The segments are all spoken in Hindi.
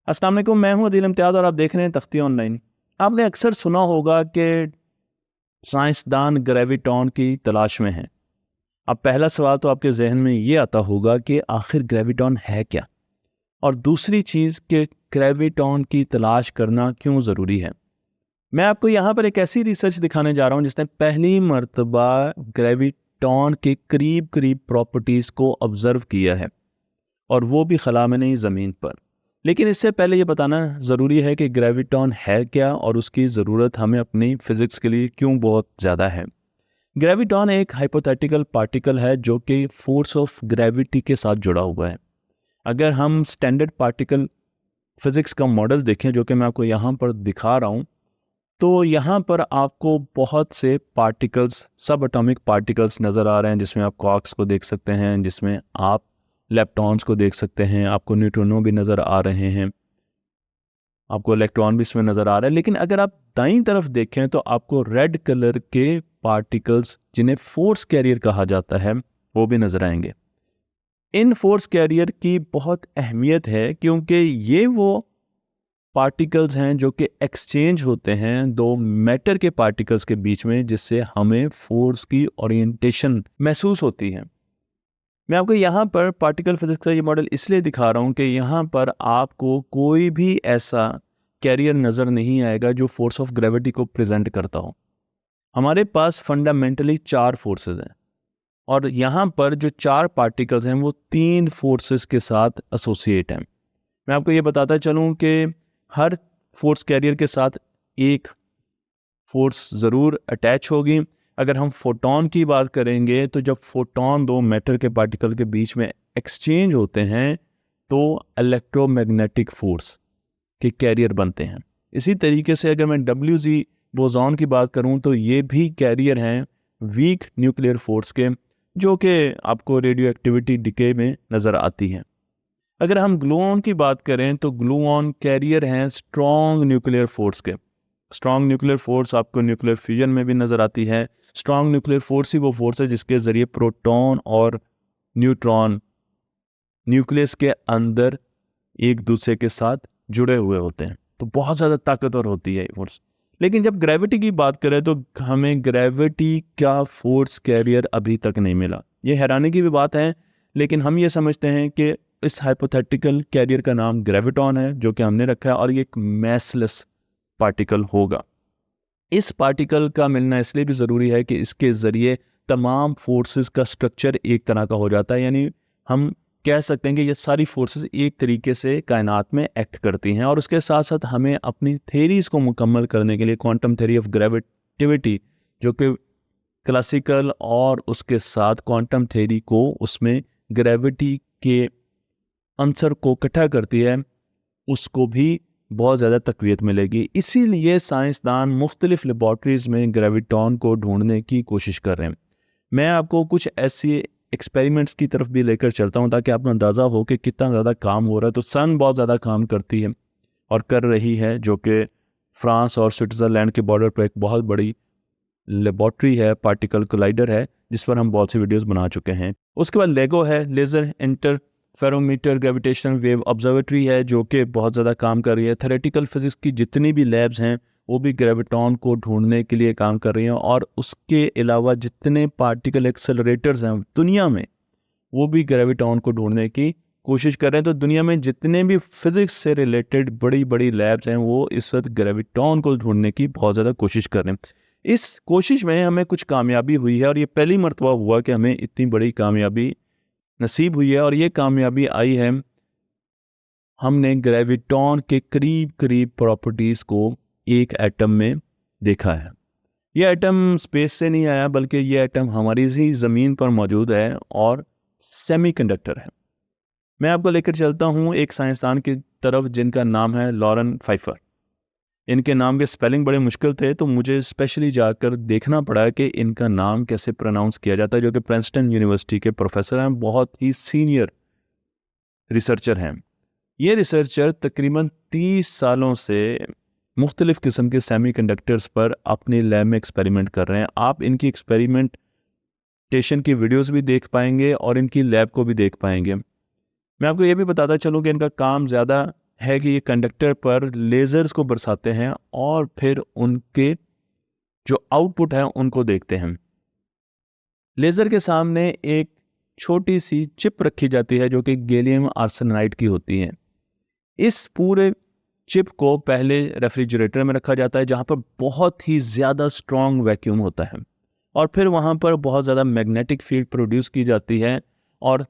अस्सलाम वालेकुम, मैं हूं अदील इम्तियाज़ और आप देख रहे हैं तख्ती ऑनलाइन। आपने अक्सर सुना होगा कि साइंसदान ग्रेविटॉन की तलाश में हैं। अब पहला सवाल तो आपके जहन में ये आता होगा कि आखिर ग्रेविटॉन है क्या, और दूसरी चीज़ कि ग्रेविटॉन की तलाश करना क्यों ज़रूरी है। मैं आपको यहाँ पर एक ऐसी रिसर्च दिखाने जा रहा हूँ जिसने पहली मर्तबा ग्रेविटॉन के करीब करीब प्रॉपर्टीज़ को ऑब्ज़र्व किया है, और वो भी खला में नहीं, ज़मीन पर। लेकिन इससे पहले ये बताना ज़रूरी है कि ग्रेविटॉन है क्या और उसकी ज़रूरत हमें अपनी फ़िज़िक्स के लिए क्यों बहुत ज़्यादा है। ग्रेविटॉन एक हाइपोथेटिकल पार्टिकल है जो कि फोर्स ऑफ ग्रेविटी के साथ जुड़ा हुआ है। अगर हम स्टैंडर्ड पार्टिकल फ़िज़िक्स का मॉडल देखें, जो कि मैं आपको यहाँ पर दिखा रहा हूँ, तो यहाँ पर आपको बहुत से पार्टिकल्स, सब एटॉमिक पार्टिकल्स नज़र आ रहे हैं, जिसमें आप क्वार्क्स को देख सकते हैं, जिसमें आप लेप्टॉन्स को देख सकते हैं, आपको न्यूट्रॉनों भी नज़र आ रहे हैं, आपको इलेक्ट्रॉन भी इसमें नज़र आ रहा है। लेकिन अगर आप दाईं तरफ देखें तो आपको रेड कलर के पार्टिकल्स, जिन्हें फोर्स कैरियर कहा जाता है, वो भी नज़र आएंगे। इन फोर्स कैरियर की बहुत अहमियत है क्योंकि ये वो पार्टिकल्स हैं जो कि एक्सचेंज होते हैं दो मैटर के पार्टिकल्स के बीच में, जिससे हमें फोर्स की ओरिएंटेशन महसूस होती है। मैं आपको यहाँ पर पार्टिकल फिजिक्स का ये मॉडल इसलिए दिखा रहा हूँ कि यहाँ पर आपको कोई भी ऐसा कैरियर नज़र नहीं आएगा जो फोर्स ऑफ ग्रेविटी को प्रेजेंट करता हो। हमारे पास फंडामेंटली 4 फोर्सेस हैं, और यहाँ पर जो 4 पार्टिकल्स हैं वो 3 फोर्सेस के साथ एसोसिएट हैं। मैं आपको ये बताता चलूँ कि हर फोर्स कैरियर के साथ एक फोर्स ज़रूर अटैच होगी। अगर हम फोटॉन की बात करेंगे तो जब फोटॉन दो मैटर के पार्टिकल के बीच में एक्सचेंज होते हैं तो इलेक्ट्रोमैग्नेटिक फोर्स के कैरियर बनते हैं। इसी तरीके से अगर मैं WZ बोसॉन की बात करूं तो ये भी कैरियर हैं वीक न्यूक्लियर फोर्स के, जो कि आपको रेडियो एक्टिविटी डिके में नज़र आती हैं। अगर हम ग्लूऑन की बात करें तो ग्लूऑन कैरियर हैं स्ट्रॉन्ग न्यूक्लियर फोर्स के। स्ट्रॉन्ग न्यूक्लियर फोर्स आपको न्यूक्लियर फ्यूजन में भी नज़र आती है। स्ट्रॉन्ग न्यूक्लियर फोर्स ही वो फोर्स है जिसके ज़रिए प्रोटॉन और न्यूट्रॉन न्यूक्लियस के अंदर एक दूसरे के साथ जुड़े हुए होते हैं, तो बहुत ज़्यादा ताकतवर होती है ये फोर्स। लेकिन जब ग्रेविटी की बात करें तो हमें ग्रेविटी का फोर्स कैरियर अभी तक नहीं मिला। ये हैरानी की भी बात है, लेकिन हम ये समझते हैं कि इस हाइपोथेटिकल कैरियर का नाम ग्रेविटॉन है, जो कि हमने रखा है, और ये एक मैसलेस पार्टिकल होगा। इस पार्टिकल का मिलना इसलिए भी ज़रूरी है कि इसके ज़रिए तमाम फोर्सेस का स्ट्रक्चर एक तरह का हो जाता है, यानी हम कह सकते हैं कि ये सारी फोर्सेस एक तरीके से कायनात में एक्ट करती हैं। और उसके साथ साथ हमें अपनी थेरीज़ को मुकम्मल करने के लिए क्वांटम थ्योरी ऑफ ग्रेविटिविटी, जो कि क्लासिकल और उसके साथ क्वांटम थ्योरी को उसमें ग्रेविटी के आंसर को इकट्ठा करती है, उसको भी बहुत ज़्यादा तकवीत मिलेगी। इसीलिए साइंसदान मुख्तलिफ लेबॉर्ट्रीज़ में ग्रेविटॉन को ढूंढने की कोशिश कर रहे हैं। मैं आपको कुछ ऐसी एक्सपेरिमेंट्स की तरफ भी लेकर चलता हूँ ताकि आपको अंदाज़ा हो कि कितना ज़्यादा काम हो रहा है। तो सन बहुत ज़्यादा काम करती है और कर रही है, जो कि फ्रांस और स्विट्ज़रलैंड के बॉर्डर पर एक बहुत बड़ी लेबॉर्ट्री है, पार्टिकल कोलाइडर है, जिस पर हम बहुत सी वीडियोस बना चुके हैं। उसके बाद लेगो है, laser interferometer gravitational wave observatory है, जो कि बहुत ज़्यादा काम कर रही है। थ्योरेटिकल फिजिक्स की जितनी भी लैब्स हैं वो भी ग्रेविटॉन को ढूंढने के लिए काम कर रही हैं, और उसके अलावा जितने पार्टिकल एक्सेलरेटर्स हैं दुनिया में वो भी ग्रेविटॉन को ढूंढने की कोशिश कर रहे हैं। तो दुनिया में जितने भी फिजिक्स से रिलेटेड बड़ी बड़ी लैब्स हैं वो इस वक्त ग्रेविटॉन को ढूंढने की बहुत ज़्यादा कोशिश कर रहे हैं। इस कोशिश में हमें कुछ कामयाबी हुई है, और ये पहली मर्तबा हुआ कि हमें इतनी बड़ी कामयाबी नसीब हुई है। और ये कामयाबी आई है, हमने ग्रेविटॉन के करीब करीब प्रॉपर्टीज़ को एक एटम में देखा है। ये एटम स्पेस से नहीं आया, बल्कि ये एटम हमारी ही ज़मीन पर मौजूद है और सेमीकंडक्टर है। मैं आपको लेकर चलता हूँ एक साइंसदान की तरफ जिनका नाम है लॉरेन फाइफर। इनके नाम के स्पेलिंग बड़े मुश्किल थे, तो मुझे स्पेशली जाकर देखना पड़ा कि इनका नाम कैसे प्रोनाउंस किया जाता है, जो कि प्रिंसटन यूनिवर्सिटी के प्रोफेसर हैं, बहुत ही सीनियर रिसर्चर हैं। ये रिसर्चर तकरीबन 30 सालों से मुख्तलिफ़ किस्म के सेमीकंडक्टर्स पर अपनी लैब में एक्सपेरिमेंट कर रहे हैं। आप इनकी एक्सपेरिमेंटेशन की वीडियोस भी देख पाएंगे और इनकी लैब को भी देख पाएंगे। मैं आपको ये भी बताता चलूँ कि इनका काम ज़्यादा है कि ये कंडक्टर पर लेज़र्स को बरसाते हैं और फिर उनके जो आउटपुट है उनको देखते हैं। लेज़र के सामने एक छोटी सी चिप रखी जाती है जो कि गैलियम आर्सेनाइड की होती है। इस पूरे चिप को पहले रेफ्रिजरेटर में रखा जाता है जहाँ पर बहुत ही ज़्यादा स्ट्रॉन्ग वैक्यूम होता है और फिर वहाँ पर बहुत ज़्यादा मैग्नेटिक फील्ड प्रोड्यूस की जाती है। और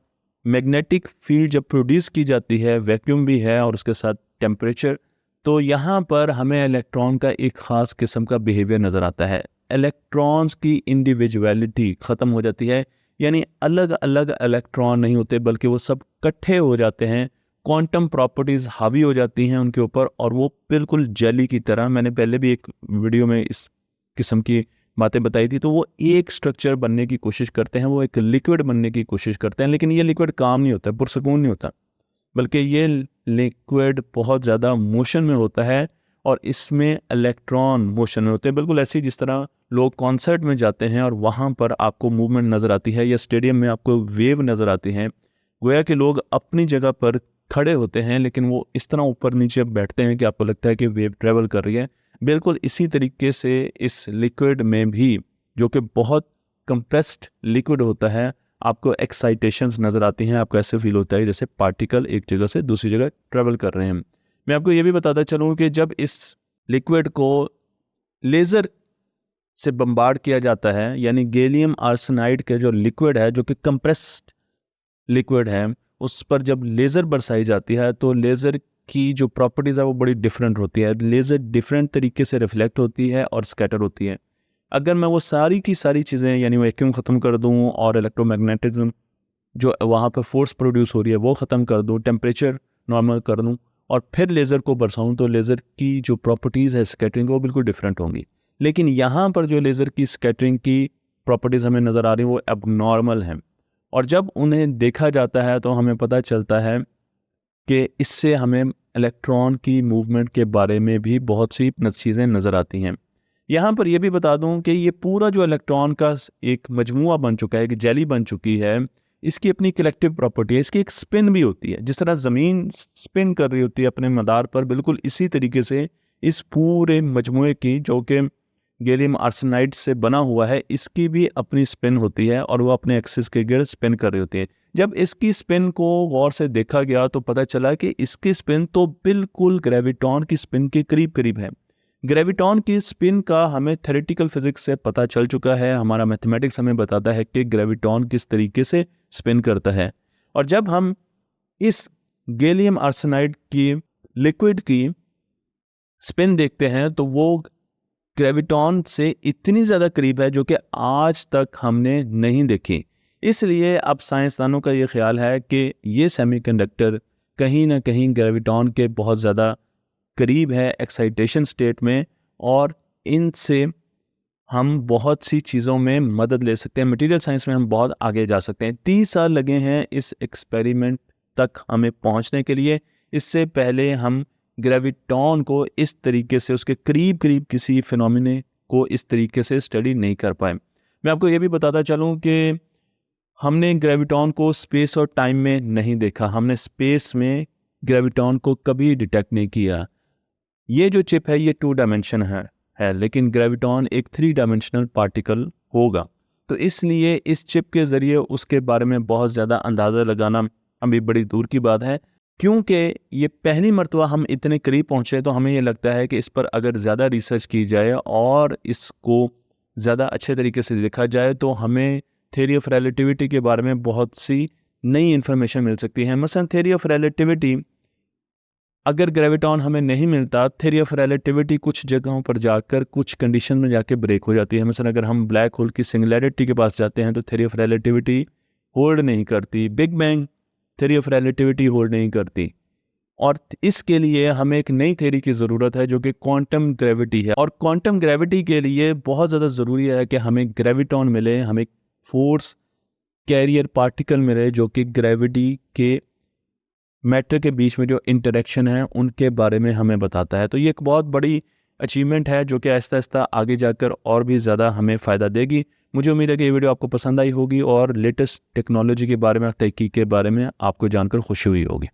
मैग्नेटिक फील्ड जब प्रोड्यूस की जाती है, वैक्यूम भी है और उसके साथ टेम्परेचर, तो यहाँ पर हमें इलेक्ट्रॉन का एक ख़ास किस्म का बिहेवियर नज़र आता है। इलेक्ट्रॉन्स की इंडिविजुअलिटी ख़त्म हो जाती है, यानी अलग अलग इलेक्ट्रॉन नहीं होते बल्कि वो सब इकट्ठे हो जाते हैं। क्वांटम प्रॉपर्टीज़ हावी हो जाती हैं उनके ऊपर और वो बिल्कुल जेली की तरह, मैंने पहले भी एक वीडियो में इस किस्म की बातें बताई थी, तो वो एक स्ट्रक्चर बनने की कोशिश करते हैं, वो एक लिक्विड बनने की कोशिश करते हैं। लेकिन ये लिक्विड काम नहीं होता, पुरसकून नहीं होता, बल्कि ये लिक्विड बहुत ज़्यादा मोशन में होता है और इसमें इलेक्ट्रॉन मोशन में होते हैं। बिल्कुल ऐसे ही जिस तरह लोग कॉन्सर्ट में जाते हैं और वहाँ पर आपको मूवमेंट नज़र आती है या स्टेडियम में आपको वेव नज़र आती हैं, गोया कि लोग अपनी जगह पर खड़े होते हैं लेकिन वो इस तरह ऊपर नीचे बैठते हैं कि आपको लगता है कि वेव ट्रेवल कर रही है। बिल्कुल इसी तरीके से इस लिक्विड में भी, जो कि बहुत कंप्रेस्ड लिक्विड होता है, आपको एक्साइटेशंस नज़र आती हैं। आपको ऐसे फील होता है जैसे पार्टिकल एक जगह से दूसरी जगह ट्रेवल कर रहे हैं। मैं आपको ये भी बताता चलूँ कि जब इस लिक्विड को लेज़र से बम्बार्ड किया जाता है, यानी गैलियम आर्सेनाइड के जो लिक्विड है, जो कि कंप्रेस्ड लिक्विड है, उस पर जब लेज़र बरसाई जाती है तो लेज़र की जो प्रॉपर्टीज़ है वो बड़ी डिफरेंट होती है। लेज़र डिफरेंट तरीके से रिफ्लेक्ट होती है और स्कैटर होती है। अगर मैं वो सारी की सारी चीज़ें, यानी वैक्यूम ख़त्म कर दूँ और इलेक्ट्रोमैग्नेटिज्म जो वहाँ पर फोर्स प्रोड्यूस हो रही है वो ख़त्म कर दूँ, टेम्परेचर नॉर्मल कर दूँ और फिर लेज़र को बरसाऊँ, तो लेज़र की जो प्रॉपर्टीज़ है स्कैटरिंग वो बिल्कुल डिफरेंट होंगी। लेकिन यहाँ पर जो लेज़र की स्कैटरिंग की प्रॉपर्टीज़ हमें नज़र आ रही हैं वो एबनॉर्मल हैं और जब उन्हें देखा जाता है तो हमें पता चलता है कि इससे हमें इलेक्ट्रॉन की मूवमेंट के बारे में भी बहुत सी चीज़ें नज़र आती हैं। यहाँ पर यह भी बता दूं कि ये पूरा जो इलेक्ट्रॉन का एक मजमुआ बन चुका है, एक जेली बन चुकी है, इसकी अपनी कलेक्टिव प्रॉपर्टी है, इसकी एक स्पिन भी होती है। जिस तरह ज़मीन स्पिन कर रही होती है अपने मदार पर, बिल्कुल इसी तरीके से इस पूरे मजमुए की, जो कि गैलियम आर्सेनाइड से बना हुआ है, इसकी भी अपनी स्पिन होती है और वो अपने एक्सिस के गिर्द स्पिन कर रही होती है। जब इसकी स्पिन को गौर से देखा गया तो पता चला कि इसकी स्पिन तो बिल्कुल ग्रेविटॉन की स्पिन के करीब करीब है। ग्रेविटॉन की स्पिन का हमें थ्योरेटिकल फिजिक्स से पता चल चुका है, हमारा मैथमेटिक्स हमें बताता है कि ग्रेविटॉन किस तरीके से स्पिन करता है। और जब हम इस गैलियम आर्सेनाइड की लिक्विड की स्पिन देखते हैं तो वो ग्रेविटॉन से इतनी ज़्यादा करीब है जो कि आज तक हमने नहीं देखी। इसलिए अब साइंसदानों का ये ख्याल है कि ये सेमीकंडक्टर कहीं ना कहीं ग्रेविटॉन के बहुत ज़्यादा करीब है एक्साइटेशन स्टेट में, और इनसे हम बहुत सी चीज़ों में मदद ले सकते हैं। मटेरियल साइंस में हम बहुत आगे जा सकते हैं। 30 साल लगे हैं इस एक्सपेरिमेंट तक हमें पहुंचने के लिए। इससे पहले हम ग्रेविटॉन को इस तरीके से, उसके करीब करीब किसी फिनोमिने को इस तरीके से स्टडी नहीं कर पाए। मैं आपको ये भी बताता चलूँ कि हमने ग्रेविटॉन को स्पेस और टाइम में नहीं देखा, हमने स्पेस में ग्रेविटॉन को कभी डिटेक्ट नहीं किया। ये जो चिप है ये 2 डायमेंशन है, लेकिन ग्रेविटॉन एक 3 डायमेंशनल पार्टिकल होगा। तो इसलिए इस चिप के ज़रिए उसके बारे में बहुत ज़्यादा अंदाज़ा लगाना अभी बड़ी दूर की बात है, क्योंकि ये पहली मर्तबा हम इतने करीब पहुँचे। तो हमें ये लगता है कि इस पर अगर ज़्यादा रिसर्च की जाए और इसको ज़्यादा अच्छे तरीके से देखा जाए तो हमें थ्योरी ऑफ रिलेटिविटी के बारे में बहुत सी नई इन्फॉर्मेशन मिल सकती है। मसलन थ्योरी ऑफ रिलेटिविटी, अगर ग्रेविटॉन हमें नहीं मिलता, थ्योरी ऑफ रिलेटिविटी कुछ जगहों पर जाकर कुछ कंडीशन में जाके ब्रेक हो जाती है। मसलन अगर हम ब्लैक होल की सिंगुलैरिटी के पास जाते हैं तो थ्योरी ऑफ रिलेटिविटी होल्ड नहीं करती, big bang theory of relativity hold नहीं करती, और इसके लिए हमें एक नई थ्योरी की ज़रूरत है जो कि क्वांटम ग्रेविटी है। और क्वांटम ग्रेविटी के लिए बहुत ज़्यादा ज़रूरी है कि हमें ग्रेविटॉन मिले, हमें फोर्स कैरियर पार्टिकल मिले जो कि ग्रेविटी के मैटर के बीच में जो इंटरेक्शन है उनके बारे में हमें बताता है। तो ये एक बहुत बड़ी अचीवमेंट है जो कि आहिस्ता आहिस्ता आगे जाकर और भी ज़्यादा हमें फ़ायदा देगी। मुझे उम्मीद है कि ये वीडियो आपको पसंद आई होगी और लेटेस्ट टेक्नोलॉजी के बारे में, तहकीक के बारे में आपको जानकर खुशी हुई होगी।